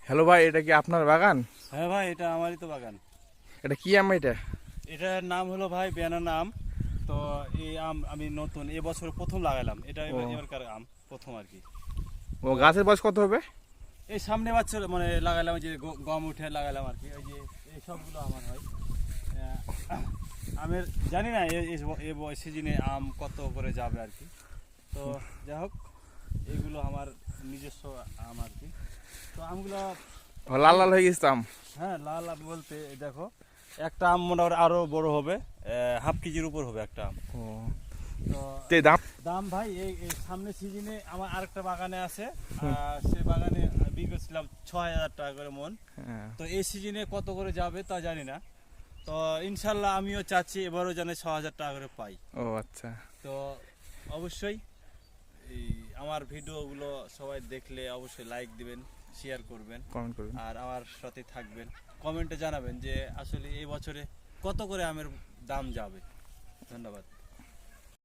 Hello ভাই, এটা কি আপনার বাগান? হ্যাঁ ভাই, এটা আমারই তো বাগান। এটা কি আম এটা? এটার নাম হলো ভাই বেনানা আম। তো এই আম আমি নতুন এবছর প্রথম লাগালাম, এটা ও এবারকার আম প্রথম আর কি। ও তো গাছের বয়স কত হবে? এই সামনে বছর মানে লাগালাম, ওই যে গম উঠে লাগালাম আর কি। ওই যে এই সবগুলো আমার হয় আমের। জানি না এই সিজনে আম কত করে যাবে আর কি। তো যাই হোক, এগুলো আমার নিজস্ব আম আর কি। তো আমগুলো ও, লাল লাল হয়ে গেছে তো আম। হ্যাঁ, লাল আম বলতে এই দেখো, একটা আম মোটামুটি আরো বড় হবে, হাফ কেজির উপর হবে একটা আম। ও তো তে দাম? দাম ভাই, এই সামনের সিজনে আমার আরেকটা বাগানে আছে, সে বাগানে বিক্রি করছিলাম ৬,০০০ টাকা করে মন। হ্যাঁ। তো এই সিজনে কত করে যাবে তা জানি না। তো ইনশাল্লাহ আমিও চাচ্ছি এবারও যেন ৬,০০০ টাকা করে পাই। ও আচ্ছা। তো অবশ্যই এই আমার ভিডিওগুলো সবাই দেখলে অবশ্যই লাইক দিবেন, শেয়ার করবেন, কমেন্ট করবেন। আর আমার সাথে থাকবেন। কমেন্টে জানাবেন যে আসলে এই বছরে কত করে আমের দাম যাবে। ধন্যবাদ।